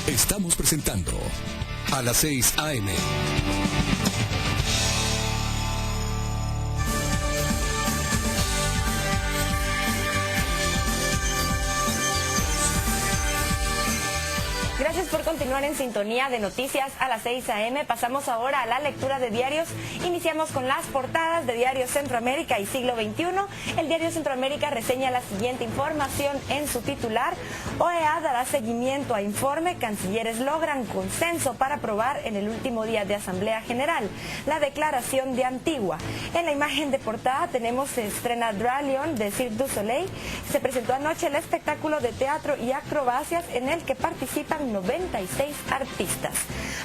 Estamos presentando a las 6 a.m. Gracias por continuar en sintonía de Noticias a las 6 a.m. Pasamos ahora a la lectura de diarios. Iniciamos con las portadas de Diario Centroamérica y Siglo XXI. El Diario Centroamérica reseña la siguiente información en su titular. OEA dará seguimiento a informe. Cancilleres logran consenso para aprobar en el último día de Asamblea General la declaración de Antigua. En la imagen de portada tenemos se estrena Dralion de Cirque du Soleil. Se presentó anoche el espectáculo de teatro y acrobacias en el que participan 96 artistas.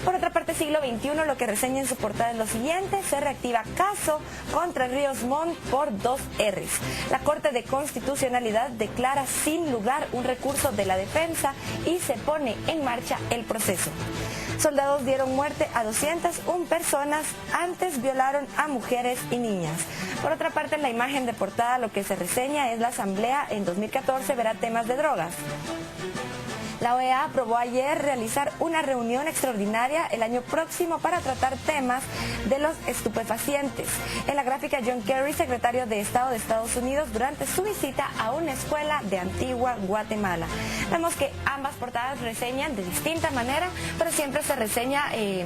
Por otra parte, Siglo XXI lo que reseña en su portada es lo siguiente: se reactiva caso contra Ríos Montt por 2 R's. La Corte de Constitucionalidad declara sin lugar un recurso de la defensa y se pone en marcha el proceso. Soldados dieron muerte a 201 personas, antes violaron a mujeres y niñas. Por otra parte, en la imagen de portada lo que se reseña es la Asamblea en 2014 verá temas de drogas. La OEA aprobó ayer realizar una reunión extraordinaria el año próximo para tratar temas de los estupefacientes. En la gráfica, John Kerry, secretario de Estado de Estados Unidos, durante su visita a una escuela de Antigua, Guatemala. Vemos que ambas portadas reseñan de distinta manera, pero siempre se reseña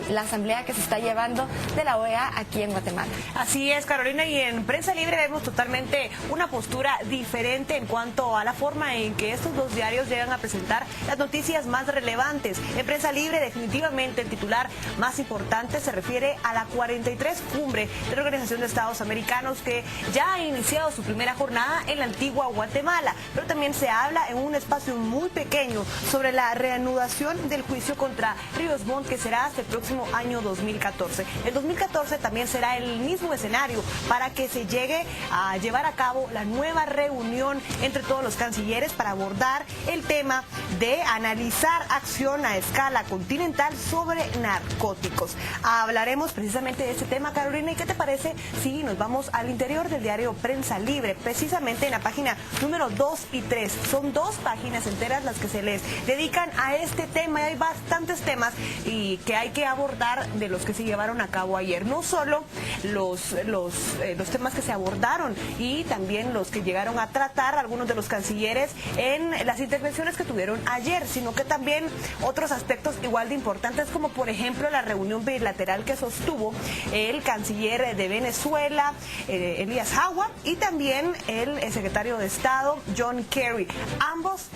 la asamblea que se está llevando de la OEA aquí en Guatemala. Así es, Carolina, y en Prensa Libre vemos totalmente una postura diferente en cuanto a la forma en que estos dos diarios llegan a presentar las noticias más relevantes. En Prensa Libre, definitivamente el titular más importante se refiere a la 43 cumbre de la Organización de Estados Americanos, que ya ha iniciado su primera jornada en la Antigua Guatemala, pero también se habla en un espacio muy pequeño sobre la reanudación del juicio contra Ríos Montt, que será hasta el próximo año 2014. El 2014 también será el mismo escenario para que se llegue a llevar a cabo la nueva reunión entre todos los cancilleres para abordar el tema de analizar acción a escala continental sobre narcóticos. Hablaremos precisamente de este tema, Carolina, ¿y qué te parece si nos vamos al interior del diario Prensa Libre? Precisamente en la página número 2 y 3. Son 2 páginas enteras las que se les dedican a este tema, y hay bastantes temas y que hay que abordar de los que se llevaron a cabo ayer. No solo los temas que se abordaron y también los que llegaron a tratar algunos de los cancilleres en las intervenciones que tuvieron ayer, sino que también otros aspectos igual de importantes, como por ejemplo la reunión bilateral que sostuvo el canciller de Venezuela, Elías Howard, y también el secretario de Estado, John Kerry. Ambos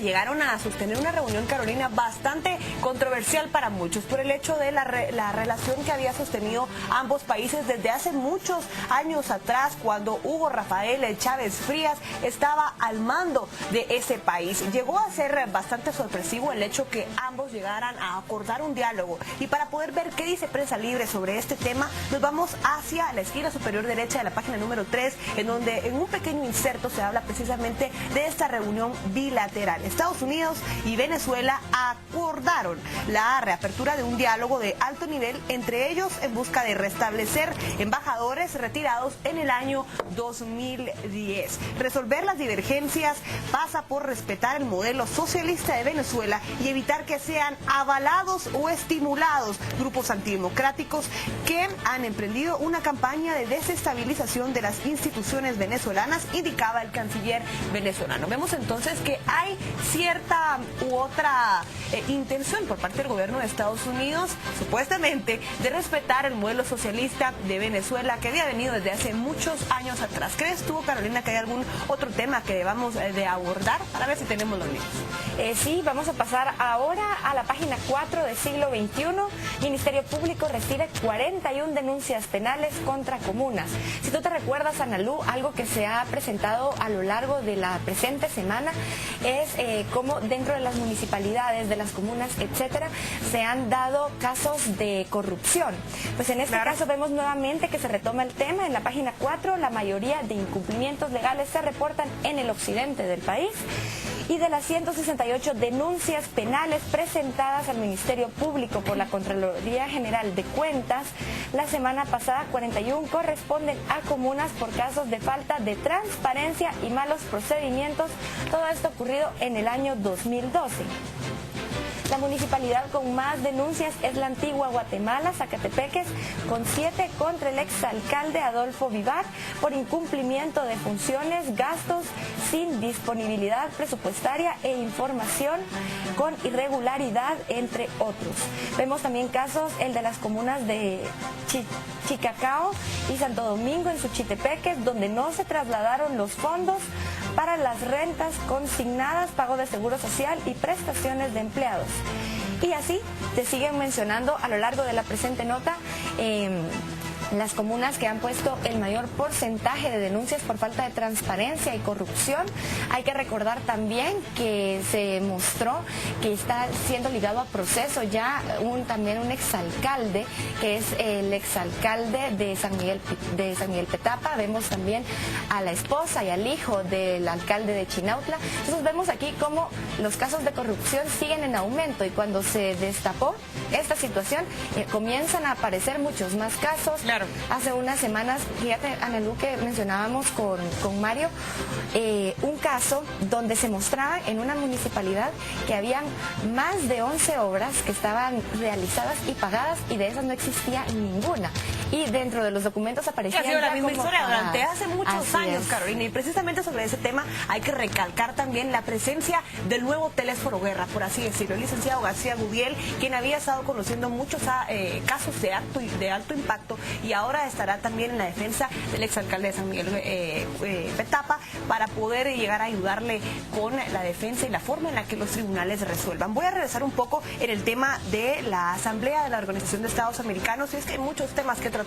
llegaron a sostener una reunión, Carolina, bastante controversial para muchos por el hecho de la relación que había sostenido ambos países desde hace muchos años atrás, cuando Hugo Rafael Chávez Frías estaba al mando de ese país. Llegó a ser bastante sorpresivo el hecho que ambos llegaran a acordar un diálogo, y para poder ver qué dice Prensa Libre sobre este tema, nos vamos hacia la esquina superior derecha de la página número 3, en donde en un pequeño inserto se habla precisamente de esta reunión bilateral. Estados Unidos y Venezuela acordaron la reapertura de un diálogo de alto nivel entre ellos en busca de restablecer embajadores retirados en el año 2010. Resolver las divergencias pasa por respetar el modelo socialista de Venezuela y evitar que sean avalados o estimulados grupos antidemocráticos que han emprendido una campaña de desestabilización de las instituciones venezolanas, indicaba el canciller venezolano. Vemos entonces que hay cierta u otra intención por parte del gobierno de Estados Unidos, supuestamente, de respetar el modelo socialista de Venezuela que había venido desde hace muchos años atrás. ¿Crees tú, Carolina, que hay algún otro tema que debamos de abordar para ver si tenemos los mismos? Sí, vamos a pasar ahora a la página 4 de Siglo XXI. Ministerio Público recibe 41 denuncias penales contra comunas. Si tú te recuerdas, Analú, algo que se ha presentado a lo largo de la presente semana es cómo dentro de las municipalidades, de las comunas, etcétera, se han dado casos de corrupción. Pues en este caso vemos nuevamente que se retoma el tema. En la página 4, la mayoría de incumplimientos legales se reportan en el occidente del país. Y de las 168 denuncias penales presentadas al Ministerio Público por la Contraloría General de Cuentas, la semana pasada 41 corresponden a comunas por casos de falta de transparencia y malos procedimientos. Todo esto ocurrido en el año 2012. La municipalidad con más denuncias es la Antigua Guatemala, Zacatepeques, con 7 contra el exalcalde Adolfo Vivar por incumplimiento de funciones, gastos sin disponibilidad presupuestaria e información con irregularidad, entre otros. Vemos también casos, el de las comunas de Chicacao y Santo Domingo en Suchitepeques, donde no se trasladaron los fondos para las rentas consignadas, pago de seguro social y prestaciones de empleados. Y así se siguen mencionando a lo largo de la presente nota las comunas que han puesto el mayor porcentaje de denuncias por falta de transparencia y corrupción. Hay que recordar también que se mostró que está siendo ligado a proceso ya también un exalcalde, que es el exalcalde de San Miguel Petapa. Vemos también a la esposa y al hijo del alcalde de Chinautla. Entonces vemos aquí cómo los casos de corrupción siguen en aumento, y cuando se destapó esta situación comienzan a aparecer muchos más casos. Claro. Hace unas semanas, fíjate, Anelú, que mencionábamos con Mario, un caso donde se mostraba en una municipalidad que habían más de 11 obras que estaban realizadas y pagadas, y de esas no existía ninguna. Y dentro de los documentos aparecía... Ha sido la misma historia durante hace muchos años, Carolina. Y precisamente sobre ese tema hay que recalcar también la presencia del nuevo Telésforo Guerra, por así decirlo. El licenciado García Gudiel, quien había estado conociendo muchos casos de alto impacto, y ahora estará también en la defensa del exalcalde de San Miguel Petapa, para poder llegar a ayudarle con la defensa y la forma en la que los tribunales resuelvan. Voy a regresar un poco en el tema de la Asamblea de la Organización de Estados Americanos, y es que hay muchos temas que tratar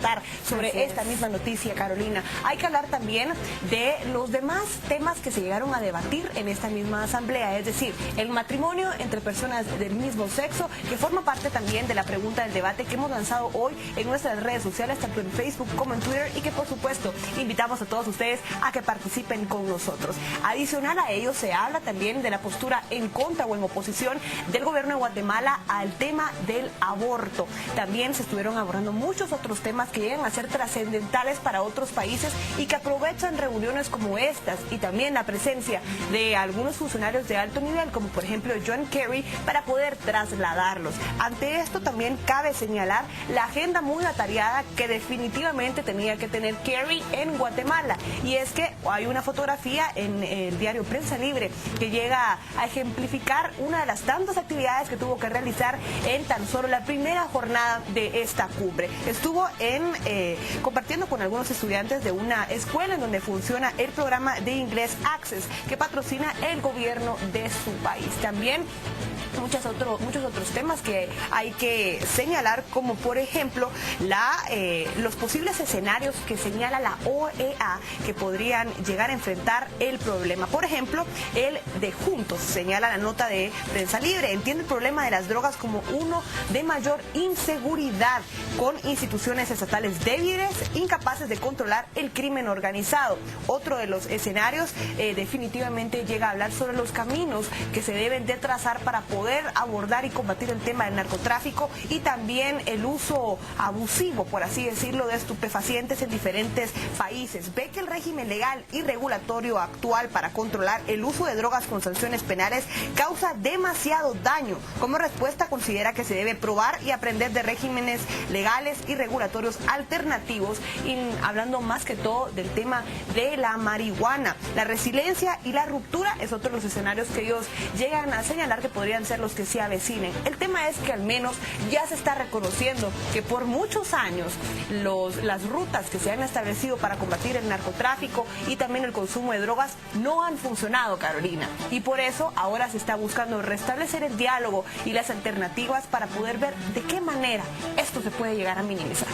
sobre esta misma noticia, Carolina. Hay que hablar también de los demás temas que se llegaron a debatir en esta misma asamblea, es decir, el matrimonio entre personas del mismo sexo, que forma parte también de la pregunta del debate que hemos lanzado hoy en nuestras redes sociales, tanto en Facebook como en Twitter, y que por supuesto invitamos a todos ustedes a que participen con nosotros. Adicional a ello, se habla también de la postura en contra o en oposición del gobierno de Guatemala al tema del aborto. También se estuvieron abordando muchos otros temas que llegan a ser trascendentales para otros países y que aprovechan reuniones como estas, y también la presencia de algunos funcionarios de alto nivel, como por ejemplo John Kerry, para poder trasladarlos. Ante esto también cabe señalar la agenda muy atareada que definitivamente tenía que tener Kerry en Guatemala, y es que hay una fotografía en el diario Prensa Libre que llega a ejemplificar una de las tantas actividades que tuvo que realizar en tan solo la primera jornada de esta cumbre. Estuvo compartiendo con algunos estudiantes de una escuela en donde funciona el programa de inglés Access, que patrocina el gobierno de su país. También muchos otros temas que hay que señalar, como por ejemplo los posibles escenarios que señala la OEA que podrían llegar a enfrentar el problema. Por ejemplo, el de Juntos, señala la nota de Prensa Libre, entiende el problema de las drogas como uno de mayor inseguridad, con instituciones estatales débiles, incapaces de controlar el crimen organizado. Otro de los escenarios definitivamente llega a hablar sobre los caminos que se deben de trazar para poder abordar y combatir el tema del narcotráfico, y también el uso abusivo, por así decirlo, de estupefacientes en diferentes países. Ve que el régimen legal y regulatorio actual para controlar el uso de drogas con sanciones penales causa demasiado daño. Como respuesta, considera que se debe probar y aprender de regímenes legales y regulatorios alternativos, y hablando más que todo del tema de la marihuana. La resiliencia y la ruptura es otro de los escenarios que ellos llegan a señalar que podrían ser los que se avecinen. El tema es que al menos ya se está reconociendo que por muchos años las rutas que se han establecido para combatir el narcotráfico y también el consumo de drogas no han funcionado, Carolina, y por eso ahora se está buscando restablecer el diálogo y las alternativas para poder ver de qué manera esto se puede llegar a minimizar.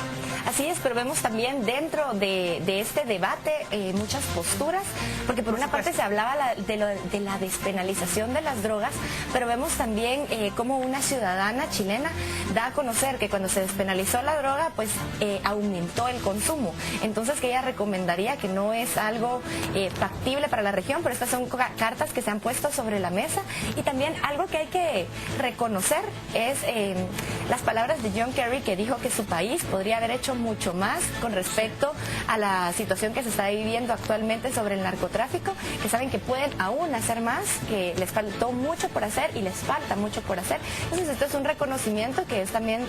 Así es, pero vemos también dentro de este debate muchas posturas, porque por una parte se hablaba de la despenalización de las drogas, pero vemos también cómo una ciudadana chilena da a conocer que cuando se despenalizó la droga, pues aumentó el consumo. Entonces, que ella recomendaría que no es algo factible para la región, pero estas son cartas que se han puesto sobre la mesa. Y también algo que hay que reconocer es las palabras de John Kerry, que dijo que su país podría haber hecho hecho mucho más con respecto a la situación que se está viviendo actualmente sobre el narcotráfico, que saben que pueden aún hacer más, que les faltó mucho por hacer y les falta mucho por hacer. Entonces esto es un reconocimiento que es también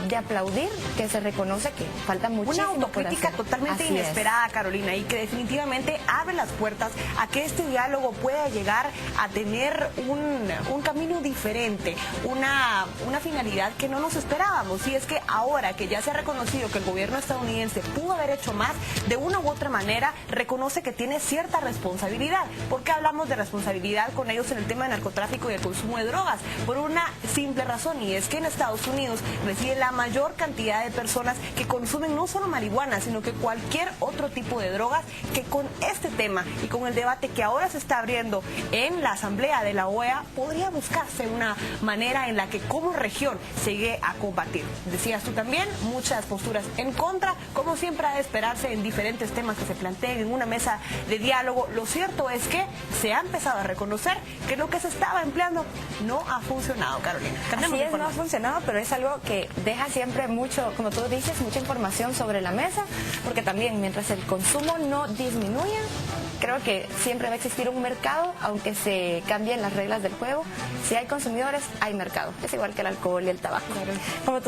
de aplaudir, que se reconoce que falta muchísimo. Una autocrítica totalmente inesperada, Carolina, y que definitivamente abre las puertas a que este diálogo pueda llegar a tener un camino diferente, una finalidad que no nos esperábamos. Y es que ahora que ya se ha reconocido que el gobierno estadounidense pudo haber hecho más, de una u otra manera reconoce que tiene cierta responsabilidad. ¿Por qué hablamos de responsabilidad con ellos en el tema de narcotráfico y el consumo de drogas? Por una simple razón, y es que en Estados Unidos reside la mayor cantidad de personas que consumen no solo marihuana, sino que cualquier otro tipo de drogas, que con este tema y con el debate que ahora se está abriendo en la Asamblea de la OEA, podría buscarse una manera en la que como región se llegue a combatir. Decías tú también, muchas posturas en contra, como siempre ha de esperarse en diferentes temas que se planteen en una mesa de diálogo. Lo cierto es que se ha empezado a reconocer que lo que se estaba empleando no ha funcionado, Carolina. Así es, no ha funcionado, pero es algo que deja siempre mucho, como tú dices, mucha información sobre la mesa, porque también mientras el consumo no disminuya, creo que siempre va a existir un mercado, aunque se cambien las reglas del juego. Si hay consumidores, hay mercado. Es igual que el alcohol y el tabaco. Como tú